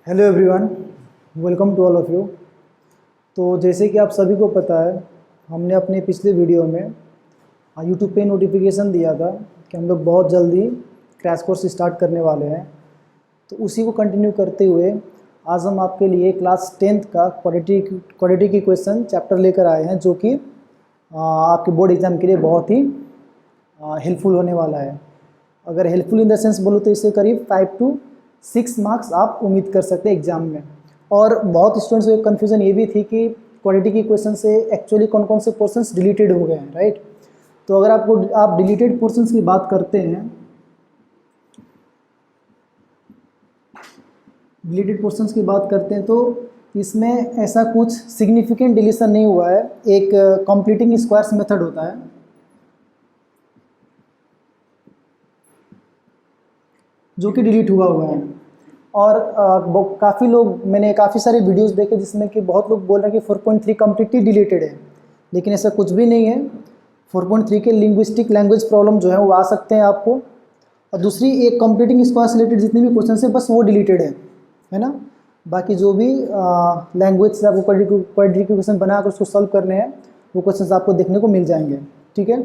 Hello everyone, welcome to all of you. तो जैसे कि आप सभी को पता है, हमने अपने पिछले वीडियो में यूट्यूब पे नोटिफिकेशन दिया था कि हम लोग बहुत जल्दी क्रैश कोर्स स्टार्ट करने वाले हैं। तो उसी को कंटिन्यू करते हुए आज हम आपके लिए क्लास 10th का क्वाड्रेटिक इक्वेशन चैप्टर लेकर आए हैं, जो कि आपके बोर्ड एग्ज़ाम के लिए बहुत ही हेल्पफुल होने वाला है। अगर हेल्पफुल इन द सेंस बोलो तो इससे करीब 5 to 6 मार्क्स आप उम्मीद कर सकते हैं एग्जाम में। और बहुत स्टूडेंट्स को कन्फ्यूज़न ये भी थी कि क्वाड्रेटिक इक्वेशन से एक्चुअली कौन कौन से पोर्शंस डिलीटेड हो गए हैं, राइट। तो अगर आप डिलीटेड पोर्शंस की बात करते हैं, तो इसमें ऐसा कुछ सिग्निफिकेंट डिलीशन नहीं हुआ है। एक कंप्लीटिंग स्क्वायर्स मेथड होता है जो कि डिलीट हुआ है। और काफ़ी लोग, मैंने काफ़ी सारे वीडियोस देखे जिसमें कि बहुत लोग बोल रहे हैं कि 4.3 कम्प्लीटली डिलीटेड है, लेकिन ऐसा कुछ भी नहीं है। 4.3 के लिंग्विस्टिक लैंग्वेज प्रॉब्लम जो है वो आ सकते हैं आपको। और दूसरी एक कंप्लीटिंग स्क्वायर से रिलेटेड जितने भी क्वेश्चन है बस वो डिलीटेड है ना। बाकी जो भी लैंग्वेज से आपको क्वाड्रेटिक इक्वेशन बनाकर उसको सॉल्व करने हैं वो क्वेश्चन आपको देखने को मिल जाएंगे, ठीक है।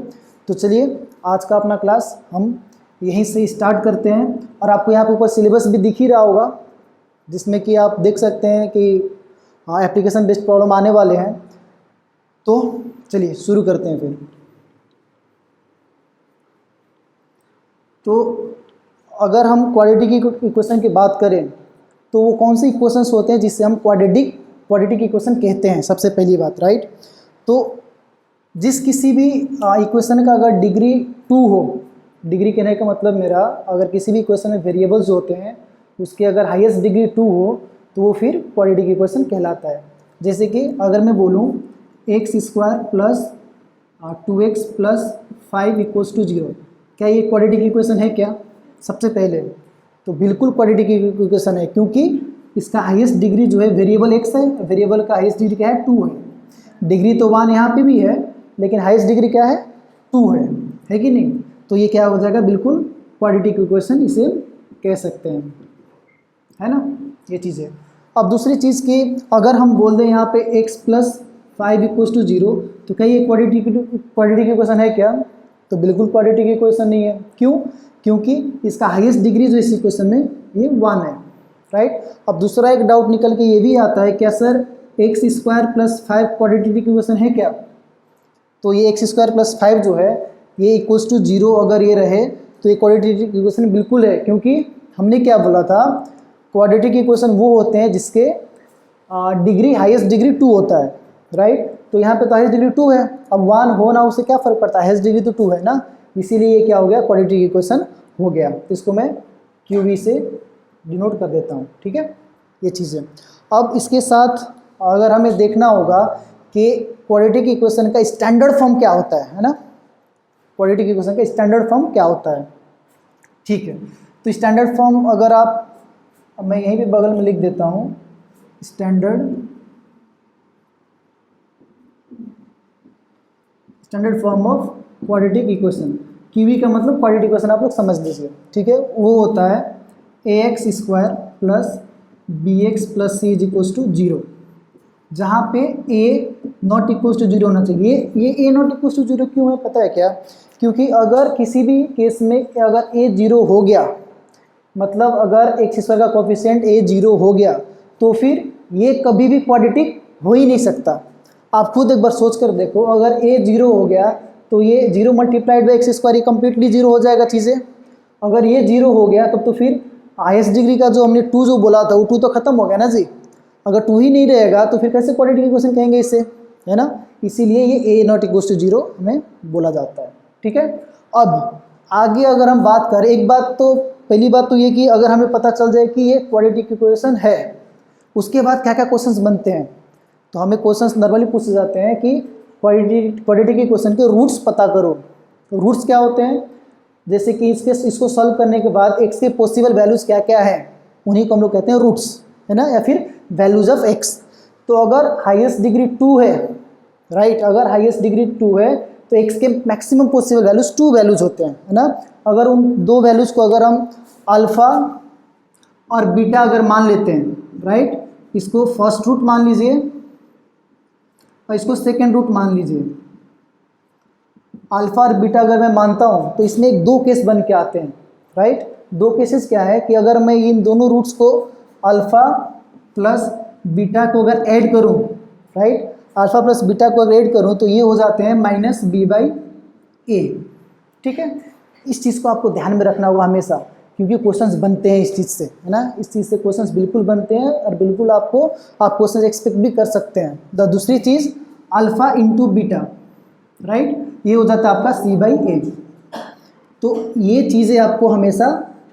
तो चलिए आज का अपना क्लास हम यहीं से स्टार्ट करते हैं। और आपको यहाँ पे ऊपर सिलेबस भी दिख ही रहा होगा, जिसमें कि आप देख सकते हैं कि एप्लीकेशन बेस्ड प्रॉब्लम आने वाले हैं। तो चलिए शुरू करते हैं फिर। तो अगर हम क्वाड्रेटिक इक्वेशन की बात करें तो वो कौन से इक्वेशंस होते हैं जिससे हम क्वाड्रेटिक इक्वेशन कहते हैं, सबसे पहली बात, राइट। तो जिस किसी भी इक्वेशन का अगर डिग्री 2 हो, डिग्री कहने का मतलब मेरा, अगर किसी भी इक्वेशन में वेरिएबल्स होते हैं उसके अगर हाईएस्ट डिग्री 2 हो तो वो फिर क्वाड्रेटिक इक्वेशन कहलाता है। जैसे कि अगर मैं बोलूँ x² plus 2x plus 5 equals to 0, क्या ये क्वाड्रेटिक इक्वेशन है क्या? सबसे पहले तो बिल्कुल क्वाड्रेटिक इक्वेशन है, क्योंकि इसका हाईएस्ट डिग्री जो है वेरिएबल x है, वेरिएबल का हाईएस्ट डिग्री क्या है? 2 है। डिग्री तो 1 यहाँ पे भी है, लेकिन हाईएस्ट डिग्री क्या है? 2 है कि नहीं? तो ये क्या हो जाएगा? बिल्कुल क्वाड्रेटिक इक्वेशन इसे कह सकते हैं, है ना, ये चीज़ है। अब दूसरी चीज़ की अगर हम बोल दें यहाँ पे x प्लस 5 इक्वल्स टू 0, तो क्या ये क्वाड्रेटिक इक्वेशन है क्या? तो बिल्कुल क्वाड्रेटिक इक्वेशन नहीं है। क्यों? क्योंकि इसका हाईएस्ट डिग्री जो इस इक्वेशन में ये 1 है, राइट। अब दूसरा एक डाउट निकल के ये भी आता है, क्या sir x² plus 5 quadratic equation है क्या? तो ये x² प्लस 5 जो है ये इक्वल्स टू 0 अगर ये रहे तो ये क्वाड्रेटिक इक्वेशन बिल्कुल है, क्योंकि हमने क्या बोला था, क्वाड्रेटिक इक्वेशन वो होते हैं जिसके डिग्री हाईएस्ट डिग्री 2 होता है, राइट। तो यहाँ पे तो हाईएस्ट डिग्री 2 है, अब 1 हो ना उससे क्या फ़र्क पड़ता है, हाईएस्ट डिग्री तो 2 है ना, इसीलिए ये क्या हो गया? क्वाड्रेटिक इक्वेशन हो गया। तो इसको मैं QV से डिनोट कर देता हूँ, ठीक है, ये चीज़ें। अब इसके साथ अगर हमें देखना होगा कि क्वाड्रेटिक इक्वेशन का स्टैंडर्ड फॉर्म क्या होता है ना, क्वाड्रेटिक इक्वेशन का स्टैंडर्ड फॉर्म क्या होता है, ठीक है। तो स्टैंडर्ड फॉर्म अगर अब मैं यहीं पे बगल में लिख देता हूँ, standard form of quadratic equation. QV का मतलब क्वाड्रेटिक इक्वेशन आप लोग समझ लीजिए, ठीक है। वो होता है ax² plus bx plus c is equals to 0, जहाँ पे a नॉट इक्वल्स टू 0 होना चाहिए। ये a नॉट इक्वल्स टू 0 क्यों है पता है क्या? क्योंकि अगर किसी भी केस में अगर a 0 हो गया, मतलब अगर x² का कोफिशिएंट a 0 हो गया, तो फिर ये कभी भी क्वाड्रेटिक हो ही नहीं सकता। आप खुद एक बार सोच कर देखो, अगर a 0 हो गया तो ये 0 मल्टीप्लाइड बाई x² ये कम्प्लीटली 0 हो जाएगा चीज़ें। अगर ये 0 हो गया तब तो फिर हाईएस्ट डिग्री का जो हमने 2 जो बोला था वो 2 तो खत्म हो गया ना जी। अगर 2 ही नहीं रहेगा तो फिर कैसे क्वाड्रेटिक इक्वेशन कहेंगे इसे, है ना। इसीलिए ये a नॉट इक्वल्स टू 0 हमें बोला जाता है, ठीक है। अब आगे अगर हम बात करें, एक बात तो पहली बात तो ये कि अगर हमें पता चल जाए कि ये क्वाड्रेटिक इक्वेशन है, उसके बाद क्या क्या क्वेश्चंस बनते हैं। तो हमें क्वेश्चंस नॉर्मली पूछे जाते हैं कि क्वाड्रेटिक इक्वेशन के रूट्स पता करो। तो रूट्स क्या होते हैं? जैसे कि इसको सॉल्व करने के बाद x के पॉसिबल वैल्यूज़ क्या क्या हैं, उन्हीं को हम लोग कहते हैं रूट्स, है ना, या फिर वैल्यूज़ ऑफ x। तो अगर हाईएस्ट डिग्री 2 है, राइट, अगर हाईएस्ट डिग्री 2 है तो x के मैक्सिमम पॉसिबल वैल्यूज़ 2 वैल्यूज़ होते हैं, है ना। अगर उन 2 वैल्यूज़ को अगर हम अल्फ़ा और बीटा अगर मान लेते हैं, राइट, इसको फर्स्ट रूट मान लीजिए और इसको सेकेंड रूट मान लीजिए। अल्फा और बीटा अगर मैं मानता हूँ तो इसमें एक दो केस बन के आते हैं, राइट। दो केसेस क्या है कि अगर मैं इन दोनों रूट्स को अल्फा प्लस बीटा को अगर ऐड करूँ, राइट, अल्फा प्लस बीटा को अगर ऐड करूँ तो ये हो जाते हैं माइनस बी बाई ए। ठीक है, इस चीज़ को आपको ध्यान में रखना होगा हमेशा, क्योंकि क्वेश्चंस बनते हैं इस चीज़ से, है ना, इस चीज़ से क्वेश्चंस बिल्कुल बनते हैं और बिल्कुल आप क्वेश्चंस एक्सपेक्ट भी कर सकते हैं। दूसरी चीज़ अल्फा इंटू बीटा, राइट, ये हो जाता है आपका सी बाई ए। तो ये चीज़ें आपको हमेशा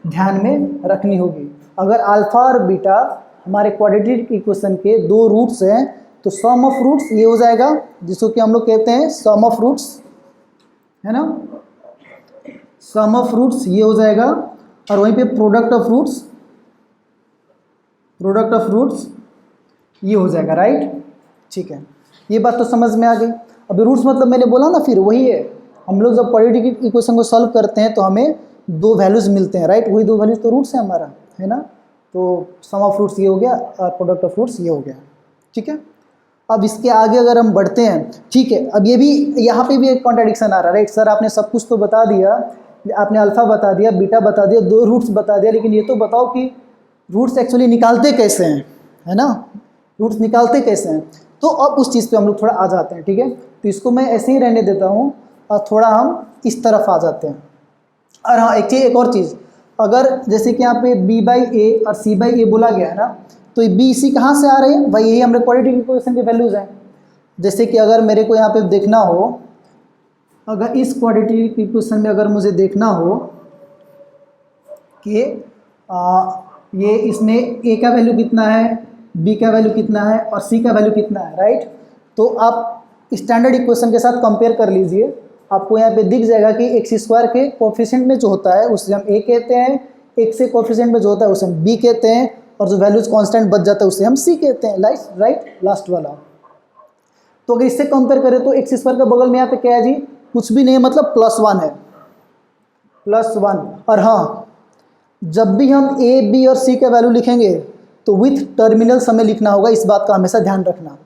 ध्यान में रखनी होगी। अगर अल्फा और बीटा हमारे क्वाड्रेटिक इक्वेशन के दो रूट्स हैं तो सम ऑफ रूट्स ये हो जाएगा, जिसको कि हम लोग कहते हैं सम ऑफ रूट्स, है ना, सम ऑफ रूट्स ये हो जाएगा, और वहीं पे प्रोडक्ट ऑफ रूट्स ये हो जाएगा, राइट। ठीक है, ये बात तो समझ में आ गई। अभी रूट्स मतलब मैंने बोला ना, फिर वही है, हम लोग जब क्वाड्रेटिक इक्वेशन को सॉल्व करते हैं तो हमें दो वैल्यूज़ मिलते हैं, राइट, वही दो वैल्यूज़ तो रूट्स है हमारा, है ना। तो सम ऑफ रूट्स ये हो गया और प्रोडक्ट ऑफ रूट्स ये हो गया। ठीक है, अब इसके आगे अगर हम बढ़ते हैं, ठीक है, अब ये भी यहाँ पे भी एक कॉन्ट्राडिक्शन आ रहा है, राइट। सर आपने सब कुछ तो बता दिया, आपने अल्फा बता दिया, बीटा बता दिया, दो रूट्स बता दिया, लेकिन ये तो बताओ कि रूट्स एक्चुअली निकालते कैसे हैं, है ना, रूट्स निकालते कैसे हैं। तो अब उस चीज़ पे हम लोग थोड़ा आ जाते हैं। ठीक है, तो इसको मैं ऐसे ही रहने देता हूँ और थोड़ा हम इस तरफ आ जाते हैं। और हाँ, एक और चीज़, अगर जैसे कि यहाँ पे b बाई ए और c बाई ए बोला गया है ना, तो ये b c कहाँ से आ रहे हैं भाई, यही हमारे क्वाड्रेटिक इक्वेशन के वैल्यूज़ हैं। जैसे कि अगर मेरे को यहाँ पे देखना हो, अगर इस क्वाड्रेटिक इक्वेशन में अगर मुझे देखना हो कि ये इसमें a का वैल्यू कितना है, b का वैल्यू कितना है और c का वैल्यू कितना है, राइट। तो आप स्टैंडर्ड इक्वेशन के साथ कंपेयर कर लीजिए, आपको यहाँ पे दिख जाएगा कि एक्स स्क्वायर के कोफिशिएंट में जो होता है उसे हम a कहते हैं, x के कोफिशिएंट में जो होता है उसे हम b कहते हैं, और जो वैल्यूज कांस्टेंट बच जाता है उसे हम c कहते हैं, राइट, लास्ट वाला। तो अगर इससे कंपेयर करें तो एक्स स्क्वायर का बगल में यहाँ पे क्या है जी, कुछ भी नहीं है, मतलब +1 है, +1। और हाँ, जब भी हम a b और c का वैल्यू लिखेंगे तो विथ टर्मिनल्स हमें लिखना होगा, इस बात का हमेशा ध्यान रखना।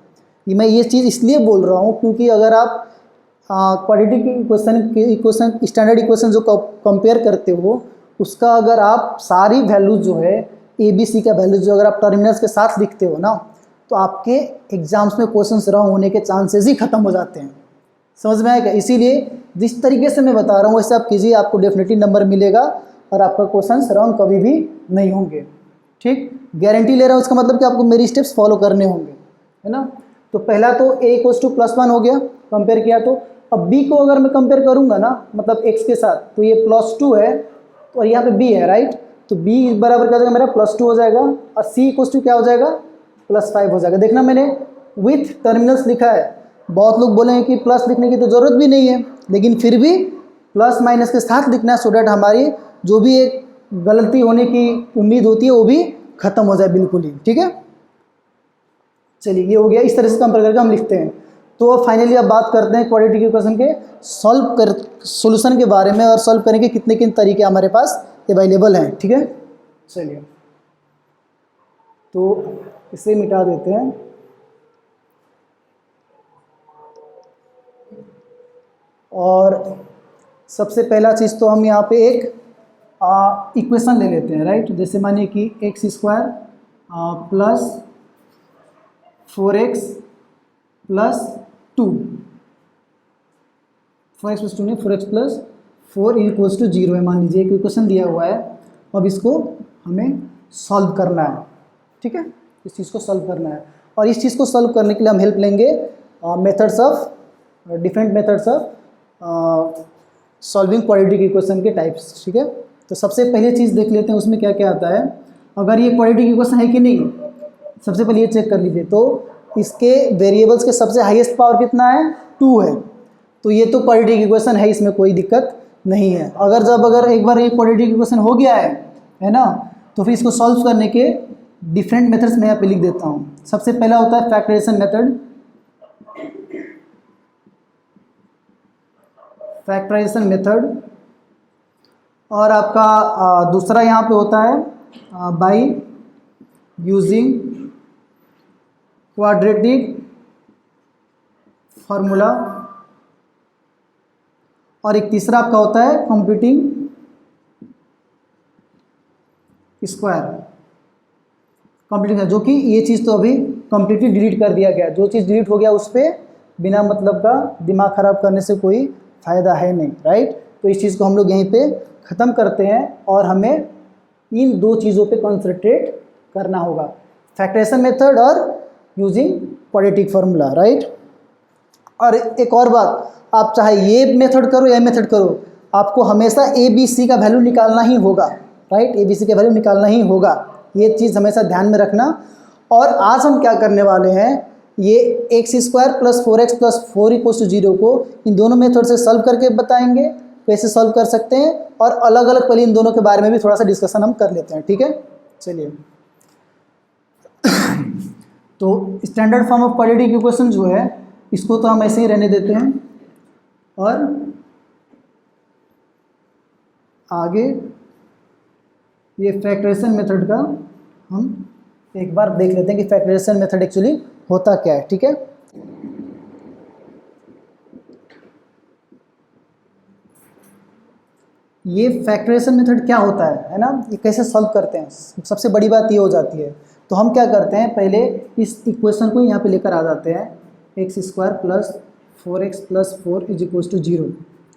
ये मैं ये चीज़ इसलिए बोल रहा हूँ क्योंकि अगर आप क्वाड्रेटिक इक्वेशन स्टैंडर्ड इक्वेशन जो कंपेयर करते हो, उसका अगर आप सारी वैल्यूज जो है ए बी सी का वैल्यूज जो अगर आप टर्मिनल्स के साथ लिखते हो ना, तो आपके एग्जाम्स में क्वेश्चंस रॉन्ग होने के चांसेस ही खत्म हो जाते हैं। समझ में आएगा? इसीलिए जिस तरीके से मैं बता रहा हूँ वैसे आप कीजिए, आपको डेफिनेटली नंबर मिलेगा और आपका क्वेश्चंस रॉन्ग कभी भी नहीं होंगे। ठीक, गारंटी ले रहा हूँ, इसका मतलब कि आपको मेरी स्टेप्स फॉलो करने होंगे, है ना। तो पहला तो a = +1 हो गया, कंपेयर किया। तो अब b को अगर मैं कंपेयर करूंगा ना, मतलब x के साथ, तो ये +2 है और यहाँ पे b है, राइट। तो b बराबर क्या हो जाएगा मेरा, +2 हो जाएगा, और c = क्या हो जाएगा, +5 हो जाएगा। देखना मैंने विथ टर्मिनल्स लिखा है, बहुत लोग बोलेंगे कि प्लस लिखने की तो ज़रूरत भी नहीं है, लेकिन फिर भी प्लस माइनस के साथ लिखना है, सो डैट हमारी जो भी एक गलती होने की उम्मीद होती है वो भी खत्म हो जाए बिल्कुल ही। ठीक है, चलिए ये हो गया, इस तरह से कंपेयर करके हम लिखते हैं। तो फाइनली अब बात करते हैं क्वाड्रेटिक इक्वेशन के सॉल्यूशन के बारे में, और सॉल्व करने के कितने किन तरीके हमारे पास अवेलेबल हैं। ठीक है, चलिए तो इसे मिटा देते हैं। और सबसे पहला चीज़ तो हम यहाँ पे एक इक्वेशन ले लेते हैं, राइट। जैसे मानिए कि x² + 4x + 2, 4x + 2 नहीं, 4x + 4 = 0 है, मान लीजिए एक इक्वेशन दिया हुआ है। अब इसको हमें सॉल्व करना है। ठीक है, इस चीज़ को सॉल्व करना है, और इस चीज़ को सॉल्व करने के लिए हम हेल्प लेंगे different methods of solving quadratic equation के टाइप्स। ठीक है, तो सबसे पहले चीज़ देख लेते हैं उसमें क्या क्या आता है। अगर ये क्वाड्रेटिक इक्वेशन है कि नहीं, सबसे पहले ये चेक कर लीजिए। तो इसके वेरिएबल्स के सबसे हाईएस्ट पावर कितना है, 2 है। तो ये तो क्वाड्रेटिक इक्वेशन है, इसमें कोई दिक्कत नहीं है। अगर एक बार ये क्वाड्रेटिक इक्वेशन हो गया है ना, तो फिर इसको सॉल्व करने के डिफरेंट मेथड्स मैं यहाँ पे लिख देता हूँ। सबसे पहला होता है फैक्टराइजेशन मेथड, और आपका दूसरा यहाँ पे होता है बाय यूजिंग क्वाड्रेटिक फार्मूला, और एक तीसरा आपका होता है कंप्यूटिंग स्क्वायर, कंप्लीट, जो कि ये चीज़ तो अभी कंप्लीटली डिलीट कर दिया गया। जो चीज़ डिलीट हो गया उस पर बिना मतलब का दिमाग ख़राब करने से कोई फ़ायदा है नहीं, राइट। तो इस चीज़ को हम लोग यहीं पे ख़त्म करते हैं और हमें इन दो चीज़ों पे कंसंट्रेट करना होगा, फैक्टराइजेशन मेथड और यूजिंग क्वाड्रेटिक फार्मूला, राइट। और एक और बात, आप चाहे ये मेथड करो या मेथड करो, आपको हमेशा ABC का वैल्यू निकालना ही होगा, राइट। ABC का वैल्यू निकालना ही होगा, ये चीज़ हमेशा ध्यान में रखना। और आज हम क्या करने वाले हैं, ये x² + 4x + 4 = 0 को इन दोनों मेथड से सॉल्व करके बताएंगे कैसे सॉल्व कर सकते हैं, और अलग अलग पहले इन दोनों के बारे में भी थोड़ा सा डिस्कशन हम कर लेते हैं, ठीक है। चलिए तो standard form of quadratic equation जो है इसको तो हम ऐसे ही रहने देते हैं, और आगे ये फैक्टराइजेशन मेथड का हम एक बार देख लेते हैं कि फैक्टराइजेशन मेथड एक्चुअली होता क्या है, ठीक है। ये फैक्टराइजेशन मेथड क्या होता है ना, ये कैसे सॉल्व करते हैं, सबसे बड़ी बात ये हो जाती है। तो हम क्या करते हैं, पहले इस इक्वेशन को यहाँ पे लेकर आ जाते हैं, x² + 4x + 4 = 0,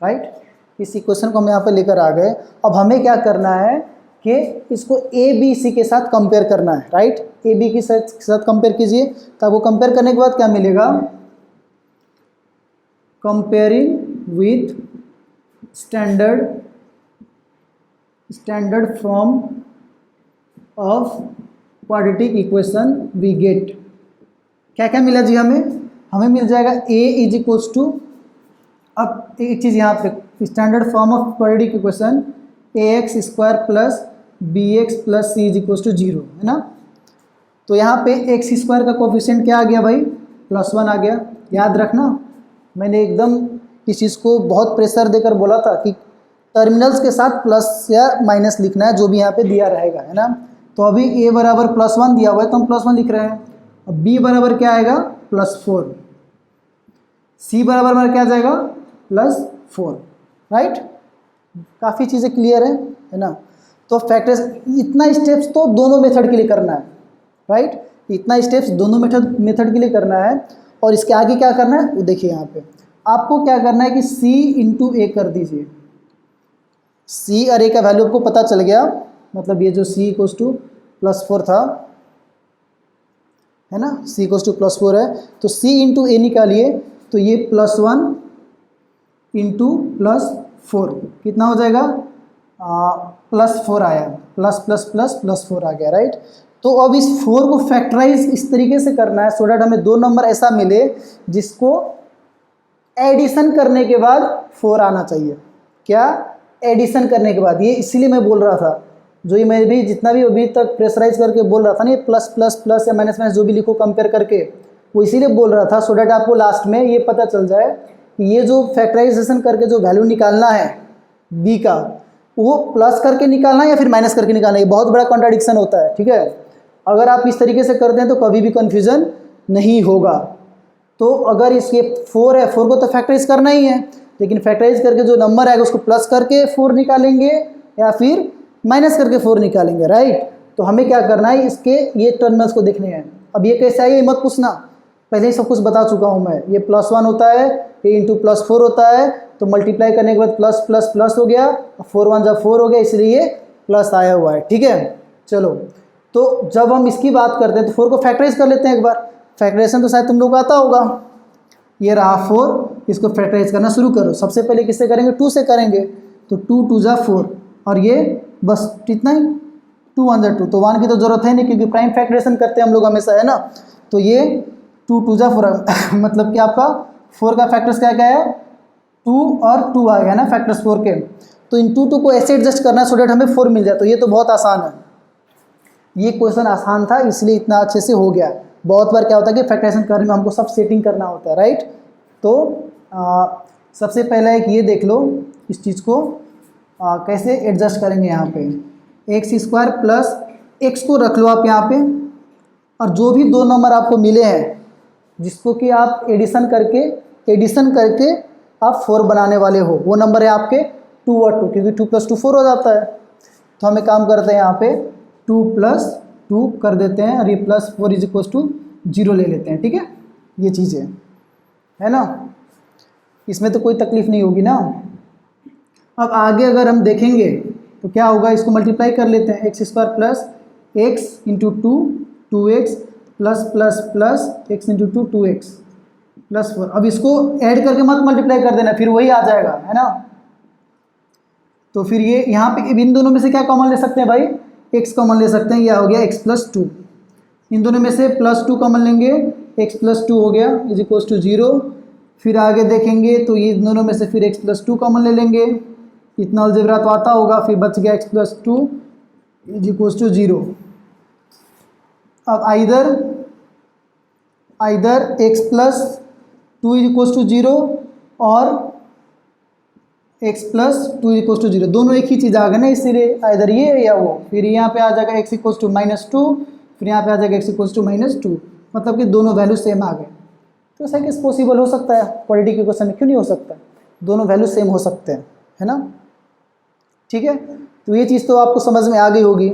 राइट। इस इक्वेशन को हम यहाँ पे लेकर आ गए। अब हमें क्या करना है कि इसको ABC के साथ कंपेयर करना है, राइट। AB के साथ कंपेयर कीजिए, तो आपको कंपेयर करने के बाद क्या मिलेगा, comparing with standard form of quadratic equation we get, क्या क्या मिला जी, हमें मिल जाएगा A = अब एक चीज़ यहाँ पे, standard form of quadratic equation AX² + BX + C = 0, है ना। तो यहाँ पे x² का कोफिशिएंट क्या आ गया भाई, +1 आ गया। याद रखना, मैंने एकदम इस चीज़ को बहुत प्रेशर देकर बोला था कि टर्मिनल्स के साथ प्लस या माइनस लिखना है, जो भी यहाँ पे दिया रहेगा, है ना। तो अभी A = +1 दिया हुआ है तो हम +1 लिख रहे हैं। अब B बराबर क्या आएगा, +4, C बराबर क्या आ जाएगा, +4, राइट। काफ़ी चीज़ें क्लियर है ना। तो फैक्टर्स इतना स्टेप्स तो दोनों मेथड के लिए करना है, राइट। इतना स्टेप्स दोनों मेथड के लिए करना है। और इसके आगे क्या करना है वो देखिए, यहाँ पे आपको क्या करना है कि C × A कर दीजिए। C और A का वैल्यू आपको पता चल गया, मतलब ये जो C = +4 था, है ना, C = +4 है, तो C × A निकालिए, तो ये +1 × +4 कितना हो जाएगा, +4 आया, ++++4 आ गया, राइट। तो अब इस 4 को फैक्टराइज इस तरीके से करना है सो डैट हमें दो नंबर ऐसा मिले जिसको एडिशन करने के बाद 4 आना चाहिए। क्या, एडिशन करने के बाद, ये इसीलिए मैं बोल रहा था, जो ये मैं भी जितना भी अभी तक प्रेशराइज करके बोल रहा था ना, ये प्लस प्लस प्लस या माइनस माइनस जो भी लिखो कंपेयर करके, वो इसीलिए बोल रहा था सो डैट आपको लास्ट में ये पता चल जाए कि ये जो फैक्टराइजेशन करके जो वैल्यू निकालना है बी का, वो प्लस करके निकालना है या फिर माइनस करके निकालना है। ये बहुत बड़ा कॉन्ट्राडिक्शन होता है, ठीक है। अगर आप इस तरीके से करते हैं तो कभी भी कन्फ्यूजन नहीं होगा। तो अगर इसके 4 है, 4 को तो फैक्टराइज करना ही है, लेकिन फैक्टराइज करके जो नंबर आएगा उसको प्लस करके 4 निकालेंगे या फिर माइनस करके 4 निकालेंगे, राइट। तो हमें क्या करना है, इसके ये टर्मिनल्स को देखने हैं। अब ये कैसे है ये मत पूछना, पहले ही सब कुछ बता चुका हूँ मैं। ये +1 होता है, ये × +4 होता है, तो मल्टीप्लाई करने के बाद प्लस प्लस प्लस हो गया, 4 × 1 = 4 हो गया, इसलिए ये प्लस आया हुआ है, ठीक है। चलो, तो जब हम इसकी बात करते हैं तो 4 को फैक्टराइज कर लेते हैं एक बार। फैक्टराइजेशन तो शायद तुम लोग को आता होगा। ये रहा 4, इसको फैक्टराइज करना शुरू करो। सबसे पहले किससे करेंगे, 2 से करेंगे, तो 2 × 2 = 4, और ये बस इतना ही, 2 × 1 = 2, तो 1 की तो जरूरत है नहीं क्योंकि प्राइम फैक्टराइजेशन करते हैं हम लोग हमेशा, है ना। तो ये 2 × 2 = 4 मतलब कि आपका 4 का फैक्टर्स क्या क्या है, 2 और 2 आ गया ना फैक्टर्स 4 के। तो इन 2 को ऐसे एडजस्ट करना है सो डैट हमें 4 मिल जाए। तो ये तो बहुत आसान है, ये क्वेश्चन आसान था इसलिए इतना अच्छे से हो गया। बहुत बार क्या होता है कि फैक्टराइजेशन करने में हमको सब सेटिंग करना होता है, राइट। तो सबसे पहला एक ये देख लो, इस चीज़ को कैसे एडजस्ट करेंगे। यहाँ पे x² + x को रख लो आप यहाँ पे, और जो भी दो नंबर आपको मिले हैं जिसको कि आप एडिशन करके आप 4 बनाने वाले हो, वो नंबर है आपके 2 और 2, क्योंकि 2 + 2 4 हो जाता है। तो हम एक काम करते हैं, यहाँ पे 2 + 2 कर देते हैं और ये +4 = 0 ले लेते हैं। ठीक है, ये चीज़ है ना, इसमें तो कोई तकलीफ नहीं होगी ना। अब आगे अगर हम देखेंगे तो क्या होगा, इसको मल्टीप्लाई कर लेते हैं, x² + x × 2 2x + x × 2 2x + 4। अब इसको ऐड करके मत मल्टीप्लाई कर देना, फिर वही आ जाएगा, है ना। तो फिर ये यहाँ पे इन दोनों में से क्या कॉमन ले सकते हैं भाई, x कॉमन ले सकते हैं, यह हो गया x + 2। इन दोनों में से +2 कॉमन लेंगे, x + 2 हो गया = 0। फिर आगे देखेंगे तो ये दोनों में से फिर x + 2 कॉमन ले लेंगे, इतना अलजेब्रा तो आता होगा, फिर बच गया x + 2 = 0। अब आइदर x + 2 = 0 और x + 2 = 0, दोनों एक ही चीज़ आ गए ना, इसलिए आइदर ये या वो। फिर यहाँ पे आ जाएगा x = -2, फिर यहाँ पे आ जाएगा x = -2, मतलब कि दोनों वैल्यू सेम आ गए। तो ऐसा कैसे पॉसिबल हो सकता है, क्वाड्रेटिक इक्वेशन में क्यों नहीं हो सकता, दोनों वैल्यू सेम हो सकते हैं, है ना। ठीक है, तो ये चीज़ तो आपको समझ में आ गई होगी।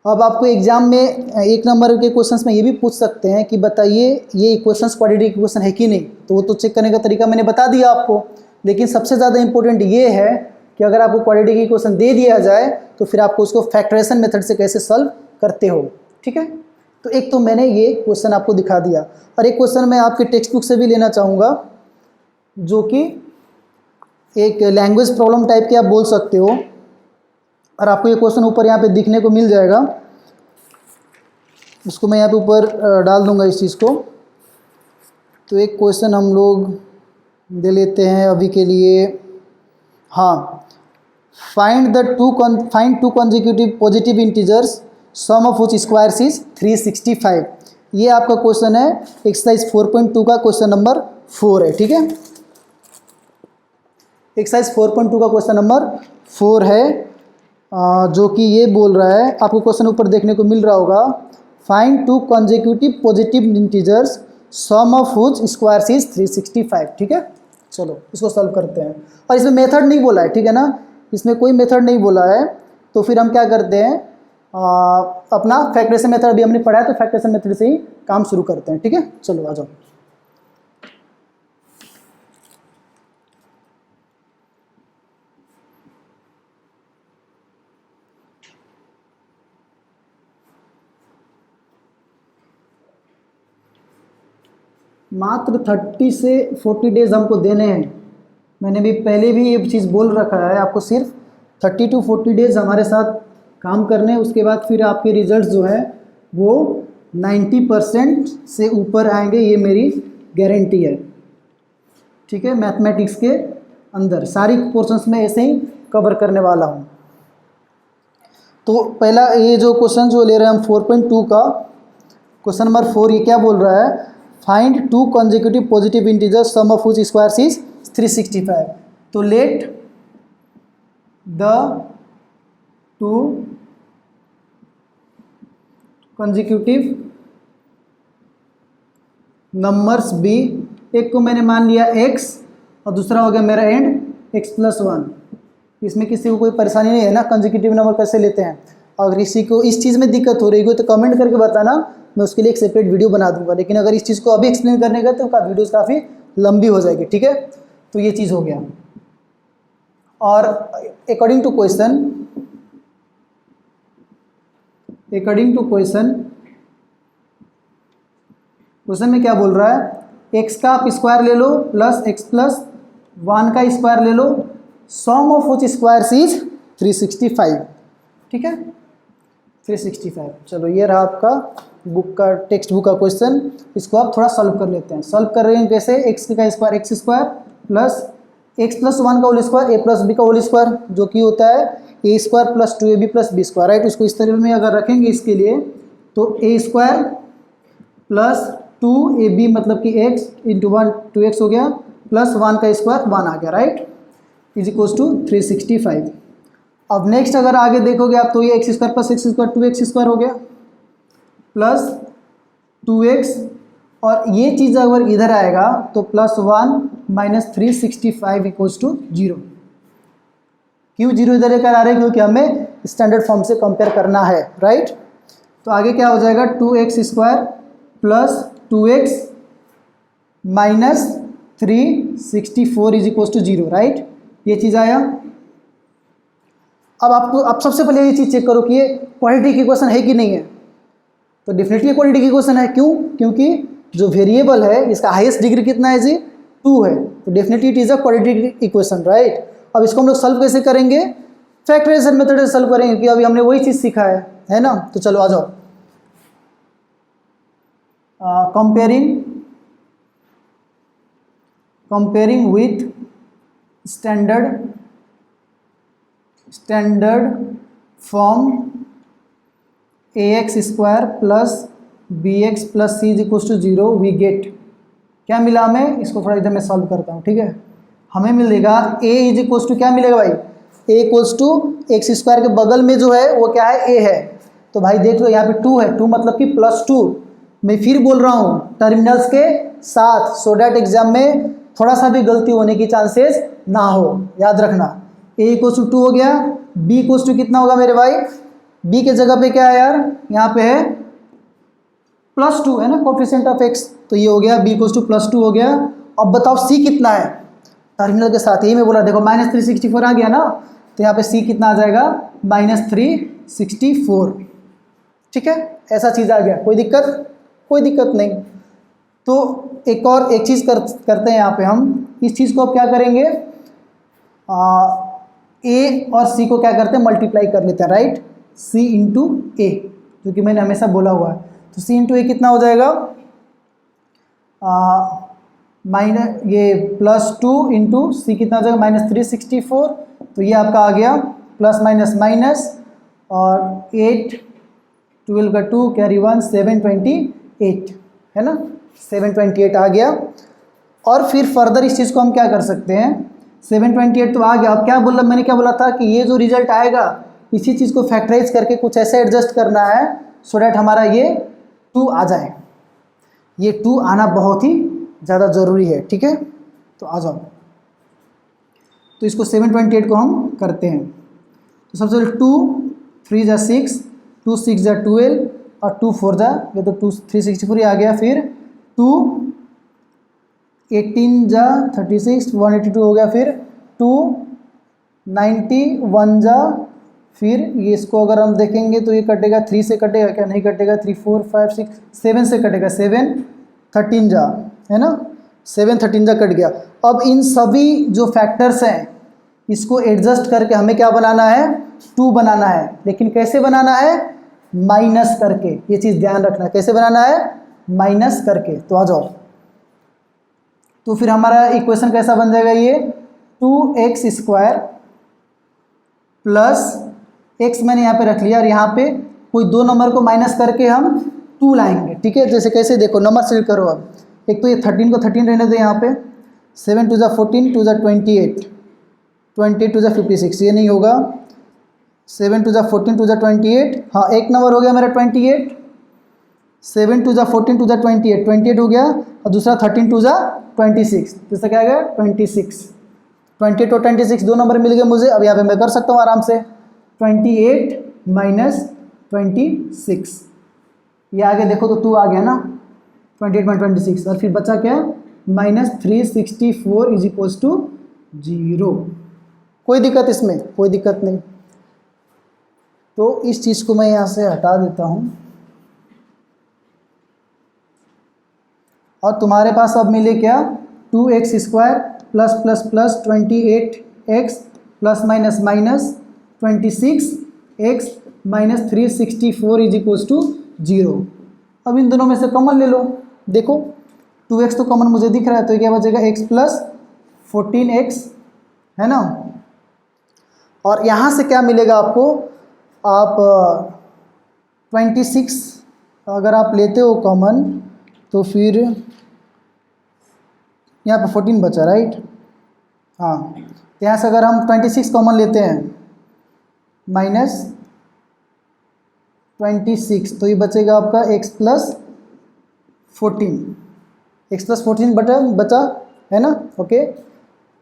अब आपको एग्जाम में 1 नंबर के क्वेश्चंस में ये भी पूछ सकते हैं कि बताइए ये इक्वेशंस क्वाड्रेटिक इक्वेशन है कि नहीं, तो वो तो चेक करने का तरीका मैंने बता दिया आपको। लेकिन सबसे ज़्यादा इंपॉर्टेंट ये है कि अगर आपको क्वाड्रेटिक इक्वेशन दे दिया जाए तो फिर आपको उसको फैक्टराइजेशन मेथड से कैसे सॉल्व करते हो। ठीक है, तो एक तो मैंने ये क्वेश्चन आपको दिखा दिया, और एक क्वेश्चन मैं आपके टेक्स्ट बुक से भी लेना चाहूँगा, जो कि एक लैंग्वेज प्रॉब्लम टाइप के आप बोल सकते हो, और आपको ये क्वेश्चन ऊपर यहाँ पे दिखने को मिल जाएगा। उसको मैं यहाँ पे ऊपर डाल दूँगा इस चीज़ को। तो एक क्वेश्चन हम लोग दे लेते हैं अभी के लिए। हाँ, find two consecutive positive integers sum of which squares is 365। ये आपका क्वेश्चन है एक्सरसाइज 4.2 का क्वेश्चन नंबर 4 है। ठीक है, एक्सरसाइज 4.2 का क्वेश्चन नंबर 4 है, जो कि ये बोल रहा है, आपको क्वेश्चन ऊपर देखने को मिल रहा होगा, find 2 consecutive positive integers sum of which squares is 365। ठीक है, चलो इसको सॉल्व करते हैं। और इसमें मेथड नहीं बोला है, ठीक है ना, इसमें कोई मेथड नहीं बोला है। तो फिर हम क्या करते हैं, अपना फैक्टराइजेशन मेथड अभी हमने पढ़ा है, तो फैक्टराइजेशन मेथड से ही काम शुरू करते हैं। ठीक है, चलो आ जाओ। मात्र 30 से 40 डेज हमको देने हैं। मैंने भी पहले भी ये चीज़ बोल रखा है, आपको सिर्फ 30 to 40 डेज हमारे साथ काम करने हैं। उसके बाद फिर आपके रिजल्ट्स जो है वो 90% से ऊपर आएंगे, ये मेरी गारंटी है। ठीक है, मैथमेटिक्स के अंदर सारी पोर्शंस में ऐसे ही कवर करने वाला हूँ। तो पहला ये जो क्वेश्चन जो ले रहे हैं हम 4.2 का क्वेश्चन नंबर 4, ये क्या बोल रहा है, find 2 consecutive positive integers sum of which squares is 365। तो let the 2 consecutive numbers be, एक को मैंने मान लिया x और दूसरा हो गया मेरा एंड x + 1। इसमें किसी को कोई परेशानी नहीं है ना, कंसेक्यूटिव नंबर कैसे लेते हैं। अगर किसी को इस चीज़ में दिक्कत हो रही हो तो कमेंट करके बताना, मैं उसके लिए एक सेपरेट वीडियो बना दूंगा। लेकिन अगर इस चीज़ को अभी एक्सप्लेन करने का तो वीडियोज़ काफ़ी लंबी हो जाएगी। ठीक है, तो ये चीज़ हो गया। और अकॉर्डिंग टू क्वेश्चन में क्या बोल रहा है, x का आप स्क्वायर ले लो प्लस x + 1 का स्क्वायर ले लो, सम ऑफ व्हिच स्क्वायर्स इज 365। ठीक है, 365। चलो ये रहा आपका बुक का टेक्स्ट बुक का क्वेश्चन। इसको आप थोड़ा सॉल्व कर लेते हैं। सॉल्व कर रहे हैं कैसे, x का स्क्वायर x² प्लस x + 1 का होल स्क्वायर a + b का होल स्क्वायर, जो कि होता है a² + 2ab + b², राइट। उसको इस तरह में अगर रखेंगे इसके लिए, तो a² + 2ab मतलब कि x × 1 2x हो गया, प्लस 1 का स्क्वायर 1 आ गया, राइट, = 365। अब नेक्स्ट अगर आगे देखोगे आप, तो ये x² + x² 2x² हो गया, प्लस 2x, और ये चीज़ अगर इधर आएगा तो +1 - 365 इक्वल्स टू 0। क्यों 0 इधर लेकर आ रहे हैं? क्योंकि हमें स्टैंडर्ड फॉर्म से कंपेयर करना है, राइट। तो आगे क्या हो जाएगा, 2x² + 2x - 364 is equals to 0, right. ये चीज़ आया। अब आपको, आप सबसे पहले ये चीज़ चेक करो कि ये क्वाड्रेटिक इक्वेशन है कि नहीं है। तो डेफिनेटली क्वाड्रेटिक इक्वेशन है। क्यों? क्योंकि जो वेरिएबल है इसका हाईएस्ट डिग्री कितना है जी, 2 है। तो definitely it is a quadratic equation, right. अब इसको हम लोग सॉल्व कैसे करेंगे? फैक्टराइजेशन मेथड से सॉल्व करेंगे, क्योंकि अभी हमने वही चीज़ सीखा है ना। तो चलो आ जाओ। Comparing with standard form ax² + bx + c is equals to 0 we get, क्या मिला हमें? इसको थोड़ा इधर मैं सॉल्व करता हूँ, ठीक है। हमें मिलेगा a इज इक्वल्स टू, क्या मिलेगा भाई, a इक्वल्स टू x² के बगल में जो है वो क्या है, a है। तो भाई देख लो यहाँ पे 2 है, 2 मतलब कि +2। मैं फिर बोल रहा हूँ टर्मिनल्स के साथ, सो डैट एग्जाम में थोड़ा सा भी गलती होने की चांसेस ना हो, याद रखना। a इक्वल्स टू 2 हो गया, b इक्वल्स टू कितना होगा मेरे भाई, b के जगह पे क्या है यार, यहाँ पे है +2 है ना, कोफिशिएंट ऑफ x। तो ये हो गया b इक्वल्स टू +2 हो गया। अब बताओ c कितना है टर्मिनल के साथ, यही मैं बोला, देखो -364 आ गया ना, तो यहाँ पे c कितना आ जाएगा, -364, ठीक है। ऐसा चीज़ आ गया, कोई दिक्कत नहीं। तो एक चीज़ करते हैं यहाँ पे हम, इस चीज़ को अब क्या करेंगे, a और c को क्या करते हैं, मल्टीप्लाई कर लेते हैं, राइट। c इंटू ए, क्योंकि मैंने हमेशा बोला हुआ है। तो c इंटू ए कितना हो जाएगा, ये +2 इंटू सी कितना हो जाएगा, -364। तो ये आपका आ गया प्लस माइनस, और 8 12 का 2 कैरी 1 728 है ना, 728 आ गया। और फिर फर्दर इस चीज़ को हम क्या कर सकते हैं, 728 तो आ गया। अब क्या बोला, मैंने क्या बोला था कि ये जो रिजल्ट आएगा इसी चीज़ को फैक्टराइज करके कुछ ऐसे एडजस्ट करना है सो डैट हमारा ये 2 आ जाए। ये 2 आना बहुत ही ज़्यादा ज़रूरी है, ठीक है। तो आ जाओ, तो इसको 728 को हम करते हैं। तो सबसे पहले 2 3 जा 6, 2 6 जा 12, और 2 4 जा, ये तो 2 364 आ गया। फिर 2 18 जा 36 182 हो गया। फिर 2 91 जा, फिर ये इसको अगर हम देखेंगे तो ये कटेगा 3 से, कटेगा क्या, नहीं कटेगा, 3 4 5 6 7 से कटेगा, 7 13 जा, है ना, 7 13 जा कट गया। अब इन सभी जो फैक्टर्स हैं इसको एडजस्ट करके हमें क्या बनाना है, 2 बनाना है। लेकिन कैसे बनाना है, माइनस करके, ये चीज़ ध्यान रखना है, कैसे बनाना है, माइनस करके। तो आ जाओ, तो फिर हमारा इक्वेशन कैसा बन जाएगा, ये 2x² प्लस x मैंने यहाँ पे रख लिया, और यहाँ पे कोई 2 नंबर को माइनस करके हम 2 लाएंगे, ठीक है। जैसे कैसे, देखो नंबर सेलेक्ट करो। अब एक तो ये 13 को 13 रहने दो यहाँ पे, 7 2 जा 14 2 जा 28 28 2 जा 56, ये नहीं होगा, 7 2 जा 14 2 जा 28, हाँ एक नंबर हो गया मेरा 28, 7 2 जा 14 2 जा 28 28 हो गया, और दूसरा 13 2 जा 26, तो इसका क्या आ गया 26। 28 और 26 2 नंबर मिल गए मुझे। अब यहाँ पे मैं कर सकता हूँ आराम से, 28 माइनस 26, ये आगे देखो तो 2 आ गया ना, 28 माइनस 26, और फिर बचा क्या, -364 इज इक्वल्स टू 0। कोई दिक्कत इसमें, कोई दिक्कत नहीं। तो इस चीज़ को मैं यहाँ से हटा देता हूँ, और तुम्हारे पास अब मिले क्या, 2x² plus plus plus 28x plus minus minus 26x minus 364 is equals to 0। अब इन दोनों में से कॉमन ले लो, देखो 2x तो कॉमन मुझे दिख रहा है, तो क्या बचेगा, x प्लस 14x, है ना। और यहाँ से क्या मिलेगा आपको, आप 26 अगर आप लेते हो कॉमन, तो फिर यहाँ पे 14 बचा, राइट, हाँ। तो यहाँ से अगर हम 26 कॉमन लेते हैं, -26, तो ये बचेगा आपका x प्लस 14 एक्स प्लस 14 बचा है ना, ओके,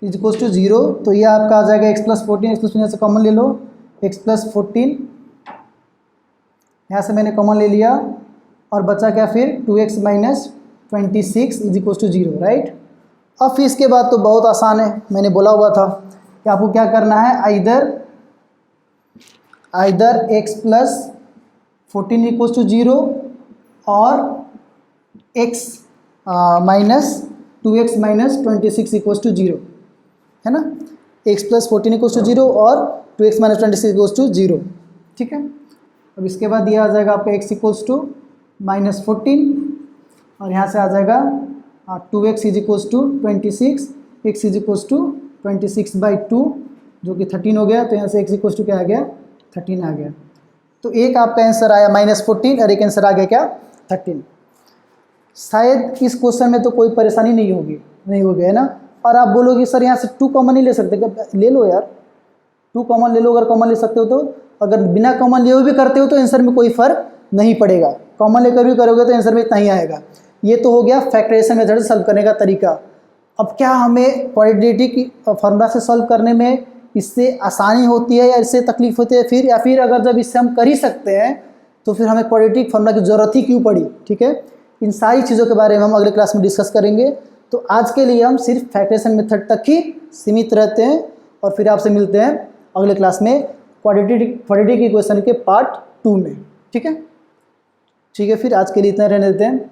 इज इक्वल्स टू 0। तो ये आपका आ जाएगा एक्स प्लस 14 से कॉमन ले लो, एक्स प्लस 14 यहाँ से मैंने कॉमन ले लिया और बचा क्या फिर 2x minus 26 is equals to 0, right. अब फिर इसके बाद तो बहुत आसान है, मैंने बोला हुआ था कि आपको क्या करना है, either x plus 14 equals to 0 और x minus 2x minus 26 equals to 0, है ना, x प्लस 14 इक्वल्स टू 0 और 2x माइनस 26 इक्वल्स टू 0, ठीक है। अब इसके बाद दिया आ जाएगा आपका x इक्वल्स टू माइनस 14 और यहाँ से आ जाएगा 2x is equals to 26, x is equals to 26/2 जो कि 13 हो गया। तो यहाँ से x इक्वल्स टू क्या आ गया, 13 आ गया। तो एक आपका आंसर आया -14 और एक आंसर आ गया क्या, 13। शायद इस क्वेश्चन में तो कोई परेशानी नहीं होगी, है ना। और आप बोलोगे सर यहाँ से 2 कॉमन नहीं ले सकते क्या, ले लो यार, 2 कॉमन ले लो, अगर कॉमन ले सकते हो तो। अगर बिना कॉमन लिए भी करते हो तो आंसर में कोई फर्क नहीं पड़ेगा, कॉमन लेकर भी करोगे तो आंसर में इतना ही आएगा। ये तो हो गया फैक्टराइजेशन मेथड से सॉल्व करने का तरीका। अब क्या हमें क्वाड्रेटिक फार्मूला से सॉल्व करने में इससे आसानी होती है या इससे तकलीफ होती है या फिर अगर जब इससे हम कर ही सकते हैं तो फिर हमें क्वाड्रेटिक फार्मूला की ज़रूरत ही क्यों पड़ी, ठीक है। इन सारी चीज़ों के बारे में हम अगले क्लास में डिस्कस करेंगे। तो आज के लिए हम सिर्फ फैक्टराइजेशन मेथड तक ही सीमित रहते हैं और फिर आपसे मिलते हैं अगले क्लास में क्वाड्रेटिक इक्वेशन के पार्ट 2 में, ठीक है। फिर आज के लिए इतना रहने देते हैं।